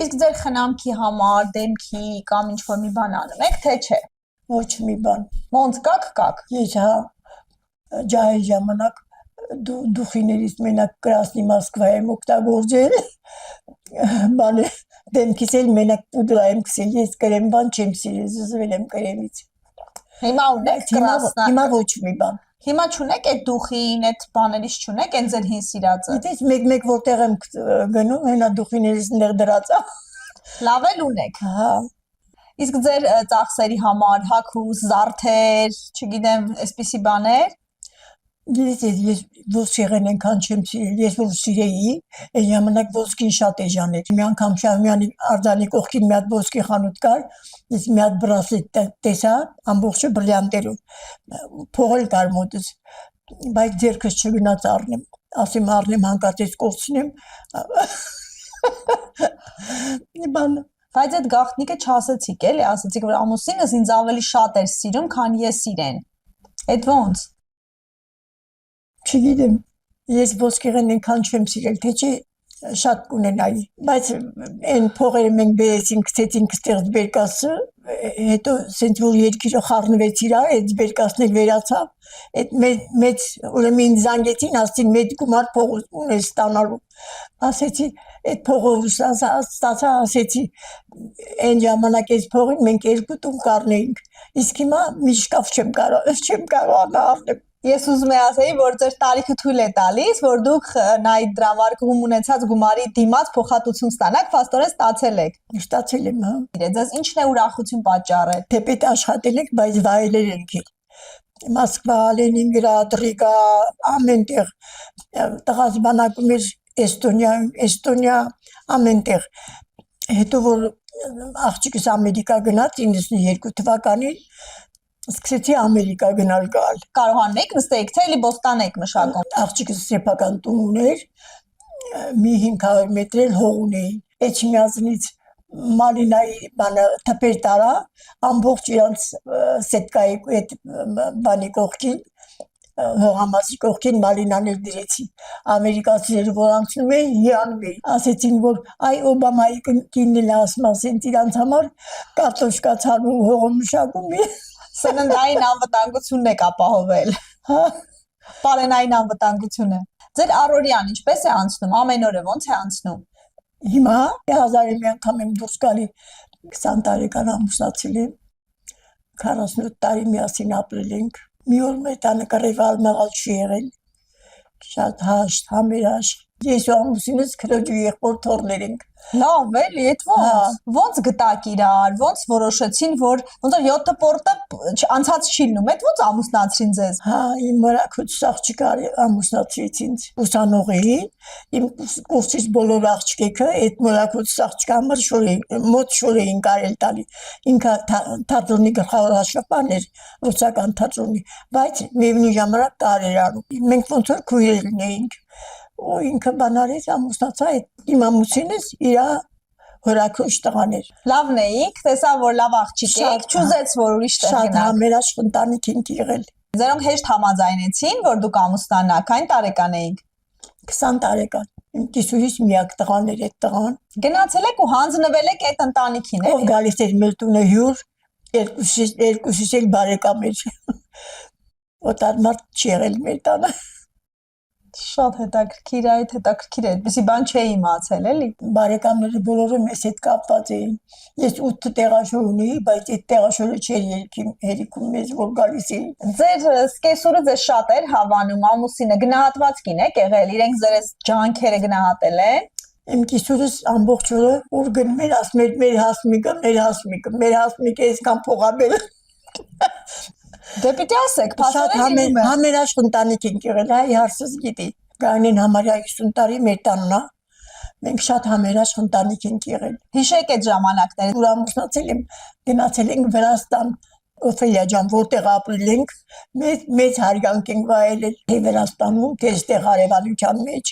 Իսկ ձեր խնամքի համար, դեմքի կամ ինչ-որ մի բան անում եք, թե չէ։ Ոչ մի բան։ Ոնց կաք։ Ես ջահի ժամանակ դուխիներից մենակ Կրասնի Մոսկվա եմ օգտագործել։ Բանը դեմքիս էլ մենակ պուդրա եմ քսել, ես կրեմ բան չեմ սիրել, զզվել եմ կրեմից։ Հիմա ունեք կրասնա։ Հիմա ոչ մի բան։ Հիմա չունեք այդ դուխին, այդ բաներից չունեք, այն ձեր հին սիրածը։ Գիտես, մեկ որտեղ եմ գնում, հենա դուխիներից ներ դրած։ Լավ էլ ունեք։ Հա։ Իսկ ձեր ծախսերի համար հագուստ, զարդեր, չգիտեմ, այսպիսի բաներ։ Գիտես, ես ոսկեղեն ենքան չեմ սիրել, ես որ սիրեի, այն ժամանակ ոսկին շատ էժան էր։ Մի անգամ Շահումյանի արձանի կողքին մի հատ ոսկի խանութ կար, ես մի հատ բրասլետ տեսա, ամբողջը բրիլյանտերով, փող էլ կար մոտս, բայց ձեռքս չգնաց առնեմ, ասեմ առնեմ հանկարծ կորցնեմ։ Բան Բայց այդ գաղտնիքը չասեցիք, էլի, ասեցիք, որ ամուսինս ինձ ավելի շատ էր սիրում, քան ես իրեն։ Այդ ոնց։ Չգիտեմ, ես ոսկեղեն ենքան չեմ սիրել, թե չէ շատ կունենայի, բայց այն փողերը մենք բերեցինք, գցեցինք ստեղծ բերկասը, հետո սենց որ երկիրը խառնվեց իրար, այդ բերկասն էլ վերացավ, այդ մեծ ուրեմն զանգեցին, ասեցին մեծ գումար փող ունես ստանալու, ասեցի այդ փողով ստացա, ասեցի այն ժամանակ այս փողին մենք երկու տուն կառնեինք, իսկ հիմա մի շկաֆ չեմ կարող առնել։ Ես ուզում եմ ասեի, որ ձեր տարիքը թույլ է տալիս, որ դուք այդ դրամարկղում ունեցած գումարի դիմաց փոխհատուցում ստանաք, փաստորեն ստացել եք։ Ստացել եմ, հա։ Ձեզ ինչն է ուրախություն պատճառել։ Թեպետ աշխատել եք, բայց վայելել ենք էլ։ Մոսկվա, Լենինգրադ, Ռիգա, ամենտեղ տղաս բանակում էր Էստոնիա, ամենտեղ։ Հետո որ աղջիկս Ամերիկա գնաց 92 թվականին, սկսեցի Ամերիկա գնալ գալ։ Կարողանում եք նստեիք, թե էլի բոստան եք մշակում։ Աղջիկս սեփական տուն ուներ, մի 500 մետր էլ հող ունեին։ Էջմիածնից Մալինայի բանը թփեր տարա, ամբողջ իրանց սետկայի այդ բանի կողքին, հողամասի կողքին Մալինաներ դրեցի։ Ամերիկացիները որ անցնում էին, հիանում էին։ Ասեցին, որ այ Օբամայի կինն էլ ասում, ասենց իրանց համար կարտոշկա ցանում հողը մշակում է։ Սննդային անվտանգությունն եք ապահովել։ Հա։ Պարենային անվտանգությունը։ Ձեր առօրյան ինչպես է անցնում, ամեն օրը ոնց է անցնում։ Հիմա 1000 մի անգամ եմ դուրս գալի 20 տարեկան ամուսնացել եմ 48 տարի միասին ապրել ենք մի օր մեր տանը կռիվալ մաղալ չի եղել շատ հաշտ համերաշտ ես ու ամուսինս քրոջ ու եղբոր թորներ ենք լավ էլի այդ ոնց գտակ իրար ոնց որոշեցին որ ոնց որ 7 պորտը անցած չի լինում այդ ոնց ամուսնացրին ձեզ հա իմ մորակոց աղջիկը ամուսնացրեց ինձ ուսանողի իմ կուրսից բոլոր աղջիկը այդ մորակոց աղջիկը համար մոտ շոր էին կարել տալի ինքը թատրոնի գլխավոր հաշվապահն էր ռուսական թատրոնի բայց միևնույն ժամանակ կարեր անում մենք ոնց որ քույրերն էինք ու ինքը բանարից ամուսնացա իմ ամուսինս իրա հորաքոչ տղան էր լավն էիք տեսա որ լավ աղջիկ եք չուզեց որ ուրիշ տեղ շատ համերաշխ ընտանիք ենք եղել ձերոնք հեշտ համաձայնեցին որ դուք ամուսնանաք այն տարեկան էիք 20 տարեկան իմ կիսուհիս միակ տղան էր այդ տղան գնացել եք ու հանձնվել եք այդ ընտանիքին ով գալիս էր մեր տունը հյուր երկուսից էլ բարեկամ էր օտար մարդ չի եղել մեր տանը Շատ հետաքրքիր է, հետաքրքիր է, այդպեսի բան չէի իմացել, էլի։ Բարեկամները բոլորը մեզ հետ կապված էին։ Ես 8 տեղաշոր ունեի, բայց այդ տեղաշորը չէր հերիքում մեզ որ գալիս էին։ Ձեր սկեսուրը ձեզ շատ էր հավանում, ամուսինը գնահատված կին եք եղել, իրենք ձեր ջանքերը գնահատել են։ Իմ կիսուրս ամբողջ օրը ուր գնում էր, ասում էր մեր հասմիկը այսքան փող ա բերել։ Դե պիտի ասեք, փաստորեն համերաշխ ընտանիք ենք եղել, այ հարցս գիտի։ Գանին համարյա 50 տարի մեր տանն է։ Մենք շատ համերաշխ ընտանիք ենք եղել։ Հիշեք այդ ժամանակները։ Ուր ամուսնացել եմ, գնացել ենք Վրաստան, Օֆելիա ջան, որտեղ ապրել ենք, մեծ հարգանք ենք վայելել, թե Վրաստանում, թե այստեղ հարևանության մեջ,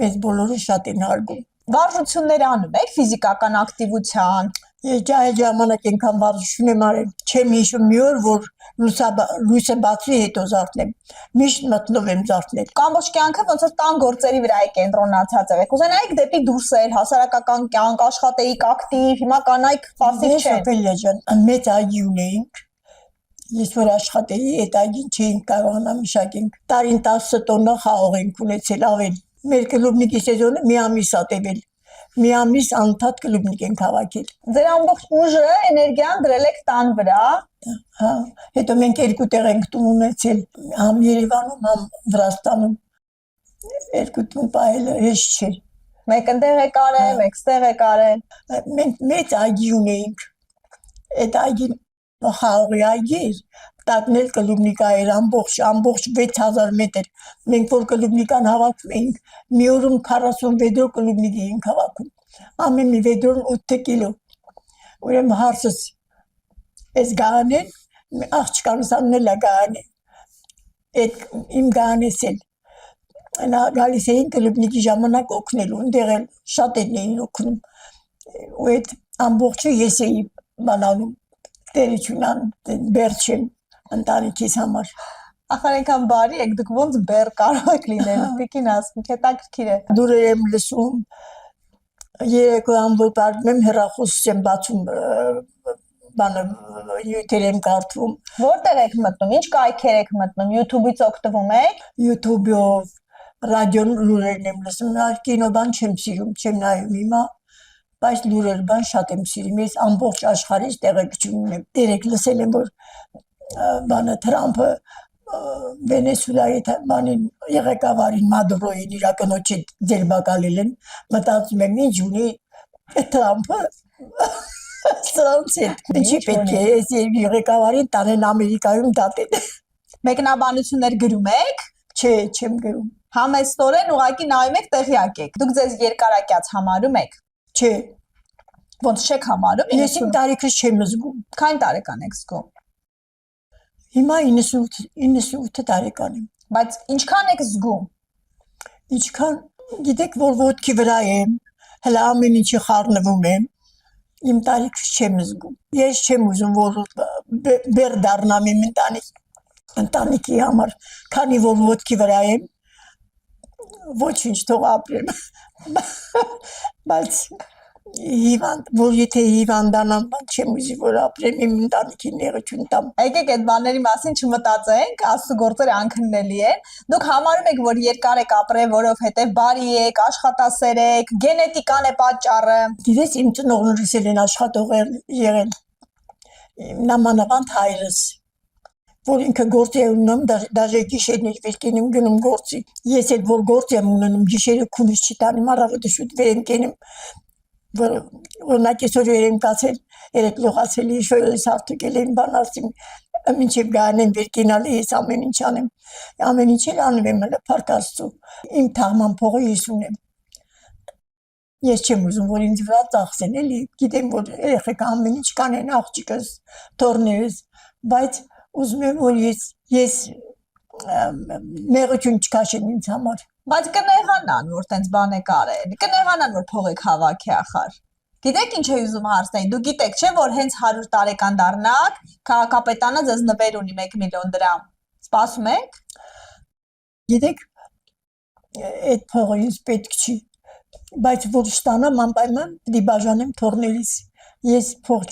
մեզ բոլորը շատ են հարգում։ Վարժություններ անում եք ֆիզիկական ակտիվության Ջահել ժամանակ ենքան վարժություն եմ արել, չեմ հիշում մի օր, որ լույսը բացի հետո զարթնեմ, միշտ մտնով եմ զարթնել։ Ամբողջ կյանքը ոնց որ տան գործերի վրա եք կենտրոնացած եք։ Կուզենայիք դեպի դուրսել, հասարակական կյանք, աշխատեիք ակտիվ, հիմա կանայք պասիվ չեն։ Սոֆիա ջան, մեծ այգի ունեինք։ Ես որ աշխատեի, այդ այգին չէինք կարողանա մշակենք։ Տարին 10 տոննա խաղող ենք ունեցել ավել։ Մեր կլուբնիկի սեզոնը մի ամիս ա տևել։ Մի ամիս անընդհատ կլուբնիկ ենք հավաքել։ Ձեր ամբողջ ուժը, էներգիան դրել եք տան վրա։ Հա, հետո մենք երկու տեղ ենք տուն ունեցել, համ Երևանում, համ Վրաստանում։ Երկու տուն պահելը հեշտ չէ։ Մեկ ընդեղ եք արել, մեկ ստեղ եք արել։ Մենք մեծ այգի ունեինք։ Այդ այգին խաղողի այգի էր, տակնել կլուբնիկա էր ամբողջ 6000 մետր։ Մենք որ կլուբնիկան հավաքում էինք, մի օրում 40 վեդրո կլուբնիկի էինք հավաքում։ Ամեն մի վեդրոն 8 կիլո։ Ուրեմն հարցս այս գահանեն, աղջկանս աննել է գահանե։ Այդ իմ գահանես էլ նա գալիս էին կլուբնիկի ժամանակ օգնելու, ընդեղ էլ շատերն էին օգնում։ Ու այդ ամբողջը ես էի բանանում, տերությունան, բերչեմ ընտանիքիս համար։ Ախր այնքան բարի եք, դուք ոնց բեռ կարող եք լինել, Տիկին ասում, հետաքրքիր է։ Դուրեր եմ լսում, երեկոյան որ պարում եմ հեռախոսս եմ բացում, բանը յուտեր եմ կարդում։ Որտեղ եք մտնում, ինչ կայքեր եք մտնում, YouTube-ից օգտվում եք։ YouTube-ով, ռադիոն լուրերն եմ լսում, կինոբան չեմ սիրում, չեմ նայում հիմա, բայց լուրեր բան շատ եմ սիրում, ես ամբողջ աշխարհից տեղեկություն ունեմ։ Երեք լսել եմ, որ բանը Թրամփը Վենեսուելայի բանին ղեկավարին Մադուրոին իր կնոջը ձերբակալել են, մտածում եմ ինչ ունի Թրամփը սրանց հետ։ Ինչի պետք է այս ղեկավարին տանեն Ամերիկայում դատեն։ Մեկնաբանություններ գրում եք։ Չէ, չեմ գրում։ Համեստորեն ուղղակի նայում եք, տեղյակ եք։ Դուք ձեզ երկարակյաց համարում եք։ Չէ, Ոնց չեք համարում։ ես իմ տարիքս չեմ զգում։ Քանի տարեկան եք զգում։ Հիմա 98 տարեկան եմ։ Բայց ինչքան եք զգում։ Ինչքան գիտեք, որ ոտքի վրա եմ, հələ ամեն ինչի խառնվում եմ, իմ տարիքս չեմ զգում։ Ես չեմ ուզում, որ բեր դառնամ իմ ընտանիքի համար, քանի որ ոտքի վրա եմ, ոչինչ թող ապրեմ։ Բայց հիվանդ, որ եթե հիվանդանամ, չեմ ուզի, որ ապրեմ իմ ընտանիքի նեղություն տամ։ Եկեք այդ բաների մասին չմտածենք, Աստծո գործերը անքննելի են։ Դուք համարում եք, որ երկար եք ապրել, որովհետև բարի եք, աշխատասեր եք, գենետիկան է պատճառը։ Գիտես, իմ ծնողներս են աշխատող եղել։ Նամանավանդ հայրս, որ ինքը գործ է ունում, դաժե գիշերներ վերքենում գնում գործի։ Ես էլ որ գործ եմ ունում, գիշերը քունից չտանում, առավոտը շուտ վեր եմ կենում։ Օրինակ այսօր եմ կացել, երեք լողացել շոյս արտուկել են բան ասում, մինչև գանեն վերքենալ ես ամեն ինչ անեմ։ Ամեն ինչ էլ անում եմ հələ փառք Աստծո։ Իմ թաղման փողը ես ունեմ։ Ես չեմ ուզում, որ ինձ վրա ծախսեն, էլի, գիտեմ, որ երեխեք ամեն ինչ կանեն, աղջիկս, թորներս, բայց ուզում եմ, որ ես մեղություն չքաշեն ինձ համար։ Բայց կնեղանան, որ տենց բան եք արել։ Կնեղանան, որ փող եք հավաքի ախար։ Գիտեք ինչ է ուզում հարցնել։ Դու գիտեք, չէ՞ որ հենց 100 տարեկան դառնաք, քաղաքապետանը ձեզ նվեր ունի 1 միլիոն դրամ։ Սպասում եք։ Գիտեք, այդ փողը ինձ պետք չի, բայց որ ստանամ անպայման պիտի բաժանեմ թորներիս։ Ես փող